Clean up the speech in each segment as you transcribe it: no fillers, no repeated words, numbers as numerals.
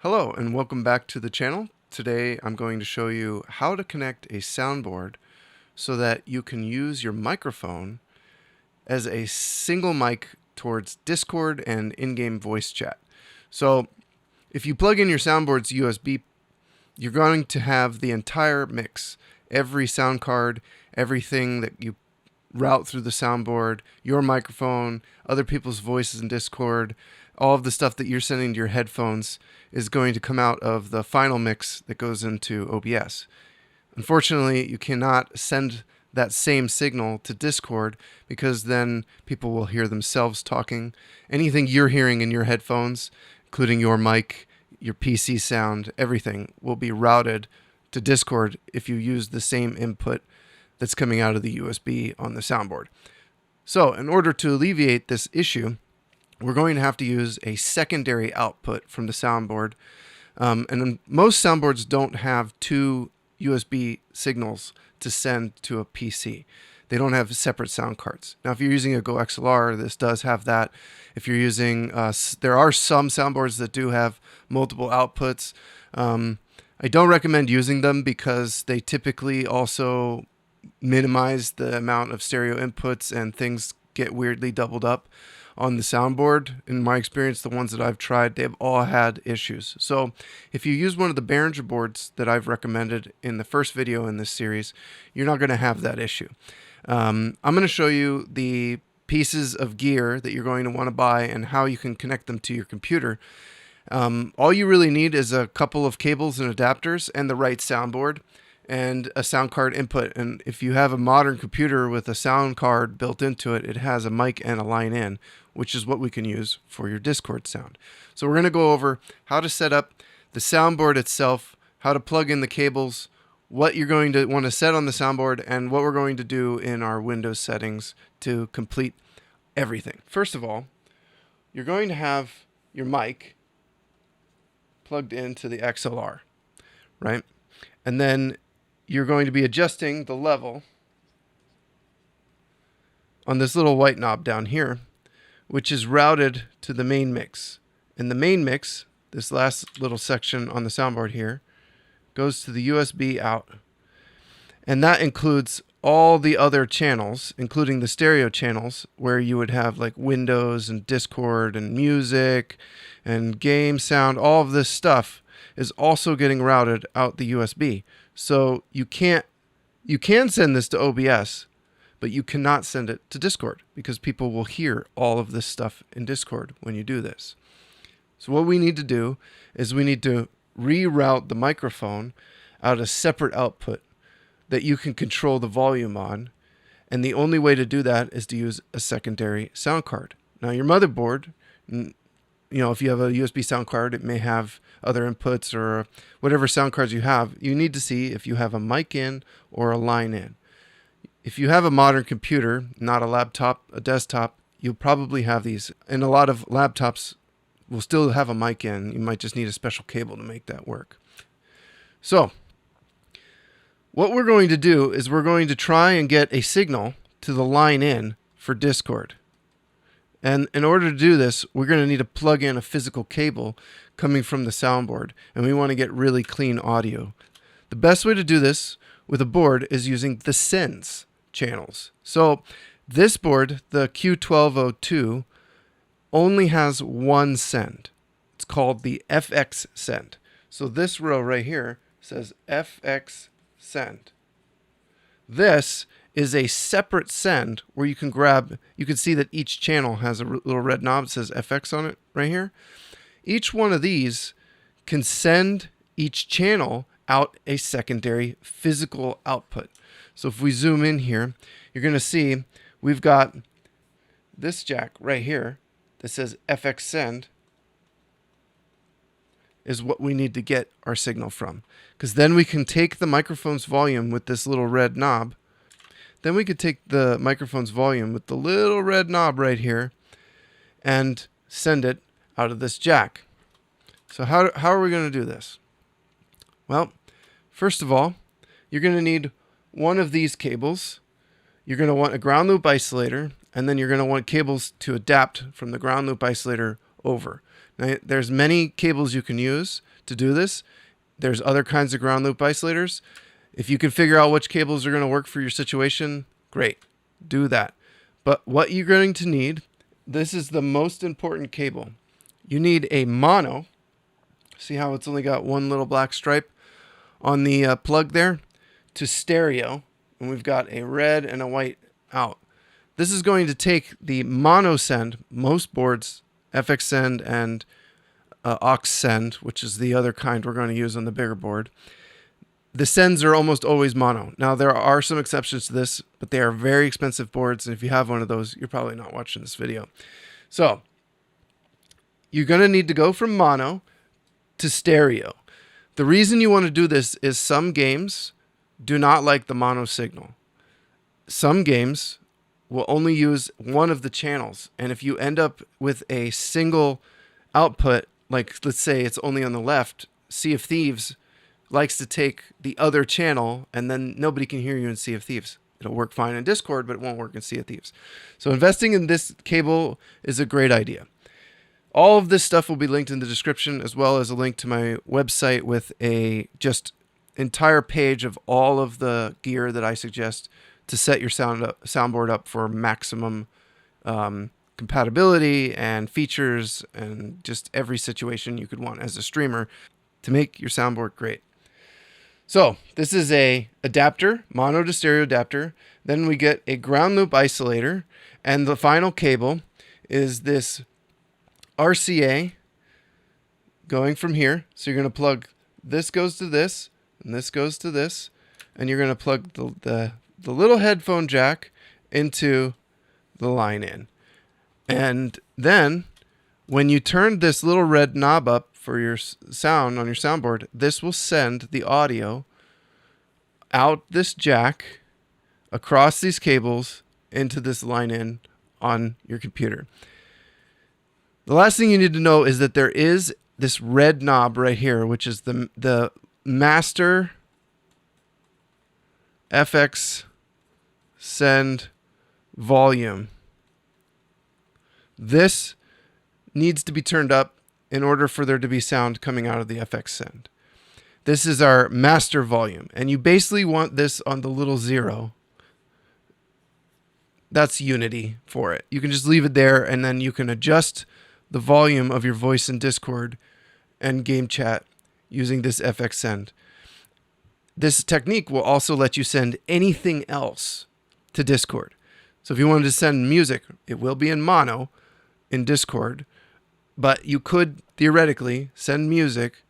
Hello and welcome back to the channel. Today I'm going to show you how to connect a soundboard so that you can use your microphone as a single mic towards Discord and in-game voice chat. So if you plug in your soundboard's USB, you're going to have the entire mix, every sound card, everything that you route through the soundboard, your microphone, other people's voices in Discord, all of the stuff that you're sending to your headphones is going to come out of the final mix that goes into OBS. Unfortunately, you cannot send that same signal to Discord because then people will hear themselves talking. Anything you're hearing in your headphones, including your mic, your PC sound, everything will be routed to Discord if you use the same input that's coming out of the USB on the soundboard. So in order to alleviate this issue, we're going to have to use a secondary output from the soundboard. And most soundboards don't have two USB signals to send to a PC. They don't have separate sound cards. Now, if you're using a Go XLR, this does have that. If you're using, there are some soundboards that do have multiple outputs. I don't recommend using them because they typically also minimize the amount of stereo inputs and things get weirdly doubled up on the soundboard. In my experience, the ones that I've tried, they've all had issues. So if you use one of the Behringer boards that I've recommended in the first video in this series, you're not going to have that issue. I'm going to show you the pieces of gear that you're going to want to buy and how you can connect them to your computer. All you really need is a couple of cables and adapters and the right soundboard and a sound card input. And if you have a modern computer with a sound card built into it, it has a mic and a line in, which is what we can use for your Discord sound. So we're going to go over how to set up the soundboard itself, how to plug in the cables, what you're going to want to set on the soundboard, and what we're going to do in our Windows settings to complete everything. First of all, you're going to have your mic plugged into the XLR, right? And then you're going to be adjusting the level on this little white knob down here, which is routed to the main mix. And the main mix, this last little section on the soundboard here, goes to the USB out. And that includes all the other channels, including the stereo channels, where you would have like Windows and Discord and music and game sound. All of this stuff is also getting routed out the USB. So you can send this to OBS, but you cannot send it to Discord because people will hear all of this stuff in Discord when you do this. So what we need to do is we need to reroute the microphone out a separate output that you can control the volume on. And the only way to do that is to use a secondary sound card. Now your motherboard, if you have a USB sound card, it may have other inputs or whatever sound cards you have. You need to see if you have a mic in or a line in. If you have a modern computer, not a laptop, a desktop, you'll probably have these. And a lot of laptops will still have a mic in. You might just need a special cable to make that work. So what we're going to do is we're going to try and get a signal to the line in for Discord. And in order to do this, we're going to need to plug in a physical cable coming from the soundboard, and we want to get really clean audio. The best way to do this with a board is using the sends channels. So this board, the Q1202, only has one send. It's called the FX send. So this row right here says FX send. This is a separate send where you can see that each channel has a little red knob that says FX on it right here. Each one of these can send each channel out a secondary physical output. So if we zoom in here, you're going to see we've got this jack right here that says FX send is what we need to get our signal from. Because then we can take the microphone's volume with this little red knob. Then we could take the microphone's volume with the little red knob right here and send it out of this jack. So how are we going to do this? Well, first of all, you're going to need one of these cables. You're going to want a ground loop isolator, and then you're going to want cables to adapt from the ground loop isolator over. Now, there's many cables you can use to do this. There's other kinds of ground loop isolators. If you can figure out which cables are going to work for your situation, great, do that. But what you're going to need, this is the most important cable. You need a mono. See how it's only got one little black stripe on the plug there? To stereo, and we've got a red and a white out. This is going to take the mono send, most boards, FX send and AUX send, which is the other kind we're going to use on the bigger board. The sends are almost always mono. Now, there are some exceptions to this, but they are very expensive boards, and if you have one of those, you're probably not watching this video. So, you're going to need to go from mono to stereo. The reason you want to do this is some games do not like the mono signal. Some games will only use one of the channels, and if you end up with a single output, like let's say it's only on the left, Sea of Thieves likes to take the other channel, and then nobody can hear you in Sea of Thieves. It'll work fine in Discord, but it won't work in Sea of Thieves. So investing in this cable is a great idea. All of this stuff will be linked in the description, as well as a link to my website with a just entire page of all of the gear that I suggest to set your soundboard up for maximum compatibility and features and just every situation you could want as a streamer to make your soundboard great. So this is a adapter, mono to stereo adapter. Then we get a ground loop isolator, and the final cable is this RCA going from here. So you're going to plug this goes to this, and this goes to this, and you're going to plug the little headphone jack into the line in. And then when you turn this little red knob up for your sound on your soundboard, this will send the audio out this jack across these cables into this line in on your computer. The last thing you need to know is that there is this red knob right here, which is the master FX send volume. This needs to be turned up in order for there to be sound coming out of the FX send. This is our master volume, and you basically want this on the little zero. That's unity for it. You can just leave it there, and then you can adjust the volume of your voice in Discord and game chat using this FX send. This technique will also let you send anything else to Discord. So if you wanted to send music, it will be in mono in Discord, but you could theoretically send music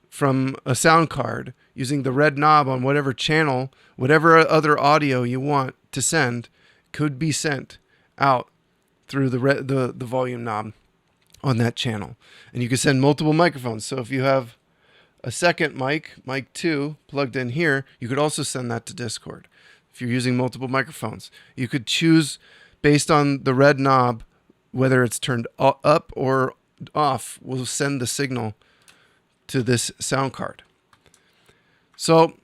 from a sound card using the red knob on whatever channel, whatever other audio you want to send could be sent out through the volume knob on that channel. And you can send multiple microphones. So if you have a second mic 2 plugged in here, you could also send that to Discord. If you're using multiple microphones, you could choose based on the red knob, whether it's turned up or off, will send the signal to this sound card. So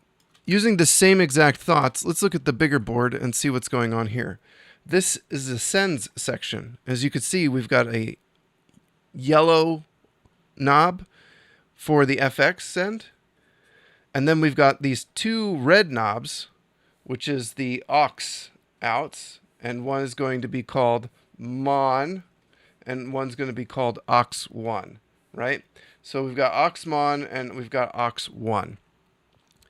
using the same exact thoughts, let's look at the bigger board and see what's going on here. This is the sends section. As you can see, we've got a yellow knob for the FX send, and then we've got these two red knobs, which is the AUX outs, and one is going to be called MON, and one's going to be called AUX1, right? So we've got AUX MON and we've got AUX1.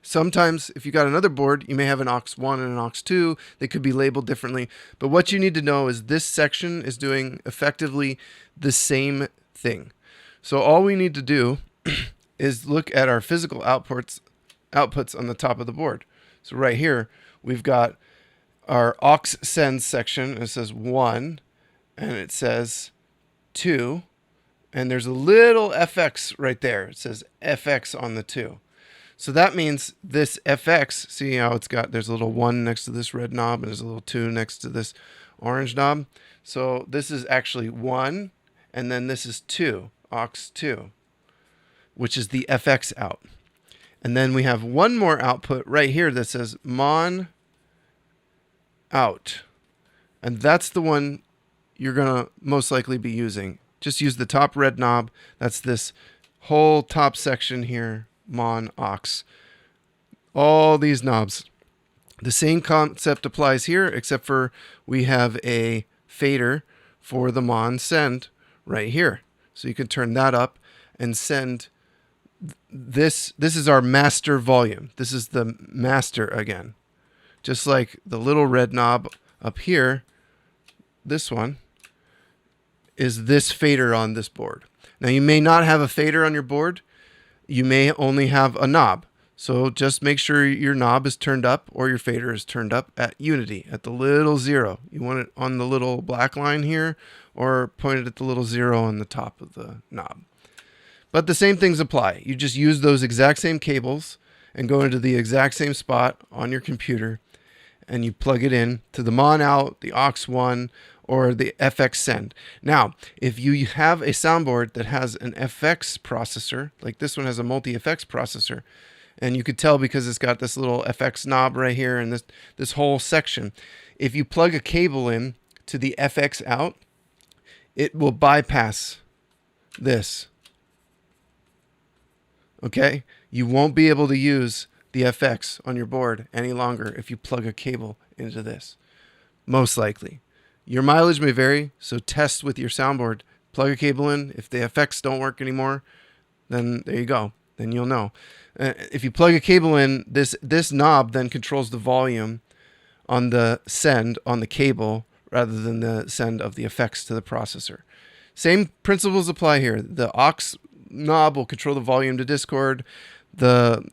Sometimes if you got another board, you may have an AUX1 and an AUX2. They could be labeled differently. But what you need to know is this section is doing effectively the same thing. So all we need to do is look at our physical outputs on the top of the board. So right here, we've got our AUX send section, and it says 1, and it says 2, and there's a little FX right there. It says FX on the 2. So that means this FX, see how it's got, there's a little 1 next to this red knob, and there's a little 2 next to this orange knob. So this is actually 1, and then this is 2, AUX2, which is the FX out. And then we have one more output right here that says MON out. And that's the one you're going to most likely be using just use the top red knob. That's this whole top section here, Mon, Aux. All these knobs. The same concept applies here, except for we have a fader for the Mon Send right here. So you can turn that up and send this. This is our master volume. This is the master again. Just like the little red knob up here, this one is this fader on this board. Now you may not have a fader on your board. You may only have a knob. So just make sure your knob is turned up or your fader is turned up at unity, at the little 0. You want it on the little black line here or pointed at the little 0 on the top of the knob. But the same things apply. You just use those exact same cables and go into the exact same spot on your computer and you plug it in to the Mon out, the aux 1, or the FX Send. Now, if you have a soundboard that has an FX processor, like this one has a multi-FX processor, and you could tell because it's got this little FX knob right here and this whole section. If you plug a cable in to the FX out, it will bypass this. Okay? You won't be able to use the FX on your board any longer if you plug a cable into this. Most likely. Your mileage may vary, so test with your soundboard. Plug a cable in. If the FX don't work anymore, then there you go. Then you'll know. If you plug a cable in, this knob then controls the volume on the send on the cable rather than the send of the effects to the processor. Same principles apply here. The aux knob will control the volume to Discord. The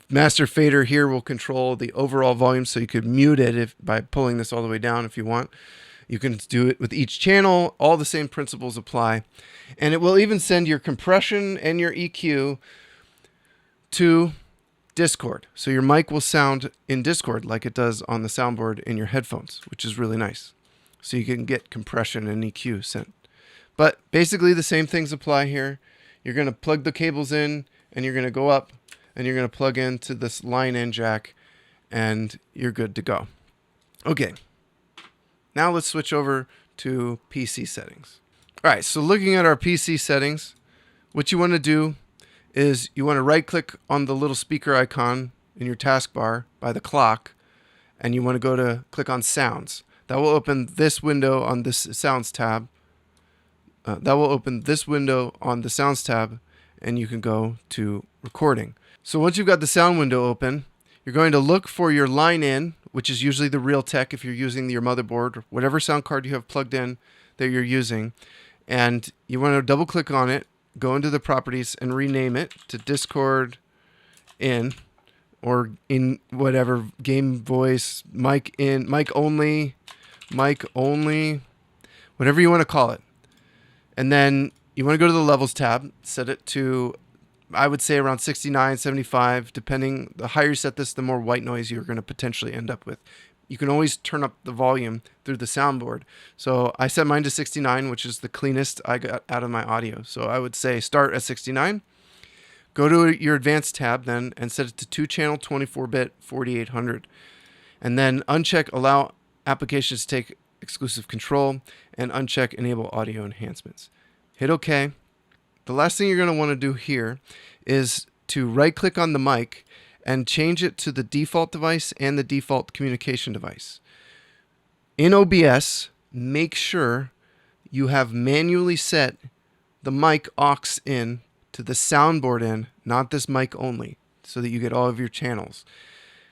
master fader here will control the overall volume, so you could mute it by pulling this all the way down if you want. You can do it with each channel. All the same principles apply. And it will even send your compression and your EQ to Discord. So your mic will sound in Discord like it does on the soundboard in your headphones, which is really nice. So you can get compression and EQ sent. But basically the same things apply here. You're going to plug the cables in and you're going to go up and you're going to plug into this line in jack and you're good to go. Okay. Now let's switch over to PC settings. All right, so looking at our PC settings, what you want to do is you want to right click on the little speaker icon in your taskbar by the clock, and you want to go to click on sounds. That will open this window on this sounds tab. That will open this window on the sounds tab, and you can go to recording. So once you've got the sound window open, you're going to look for your line in, which is usually the Realtek if you're using your motherboard, or whatever sound card you have plugged in that you're using, and you want to double click on it, go into the properties and rename it to Discord in, or in whatever, game voice, mic in, mic only, whatever you want to call it. And then you want to go to the levels tab, set it to, I would say around 69, 75, depending. The higher you set this, the more white noise you're going to potentially end up with. You can always turn up the volume through the soundboard. So I set mine to 69, which is the cleanest I got out of my audio. So I would say start at 69. Go to your advanced tab then and set it to 2-channel 24-bit 4800. And then uncheck allow applications to take exclusive control and uncheck enable audio enhancements. Hit OK. The last thing you're going to want to do here is to right click on the mic and change it to the default device and the default communication device. In OBS, make sure you have manually set the mic aux in to the soundboard in, not this mic only, so that you get all of your channels.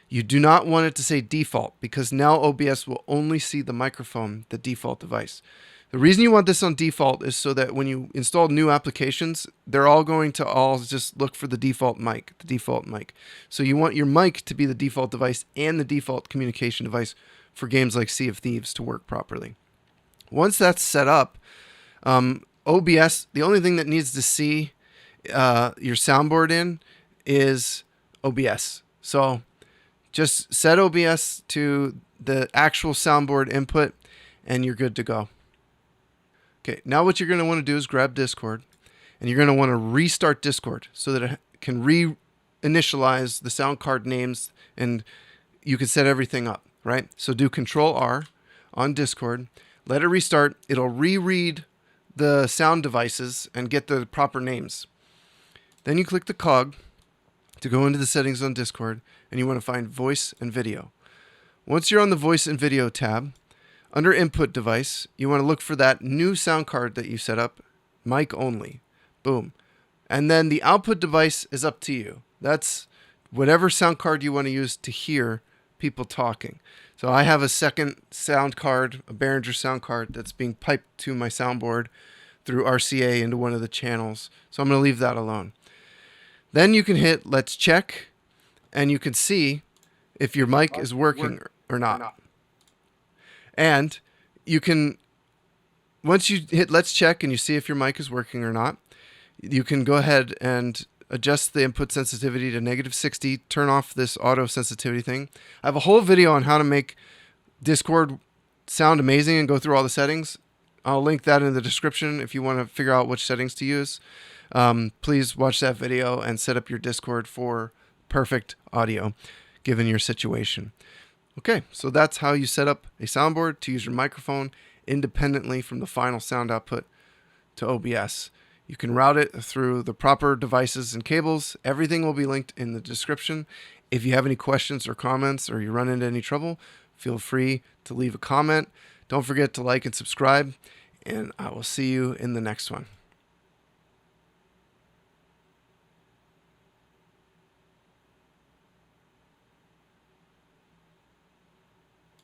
You do not want it to say default because now OBS will only see the microphone, the default device. The reason you want this on default is so that when you install new applications, they're all going to all just look for the default mic, So you want your mic to be the default device and the default communication device for games like Sea of Thieves to work properly. Once that's set up, OBS, the only thing that needs to see your soundboard in is OBS. So just set OBS to the actual soundboard input and you're good to go. Okay, now what you're going to want to do is grab Discord, and you're going to want to restart Discord so that it can reinitialize the sound card names, and you can set everything up, right? So do Control R on Discord, let it restart. It'll reread the sound devices and get the proper names. Then you click the cog to go into the settings on Discord, and you want to find voice and video. Once you're on the voice and video tab, under input device, you want to look for that new sound card that you set up, mic only. Boom. And then the output device is up to you. That's whatever sound card you want to use to hear people talking. So I have a second sound card, a Behringer sound card that's being piped to my soundboard through RCA into one of the channels. So I'm going to leave that alone. Then you can hit let's check, and you can see if your mic is working or not. And you can, once you hit let's check and you see if your mic is working or not, you can go ahead and adjust the input sensitivity to -60, turn off this auto sensitivity thing. I have a whole video on how to make Discord sound amazing and go through all the settings. I'll link that in the description if you want to figure out which settings to use. Please watch that video and set up your Discord for perfect audio given your situation. Okay, so that's how you set up a soundboard to use your microphone independently from the final sound output to OBS. You can route it through the proper devices and cables. Everything will be linked in the description. If you have any questions or comments, or you run into any trouble, feel free to leave a comment. Don't forget to like and subscribe, and I will see you in the next one.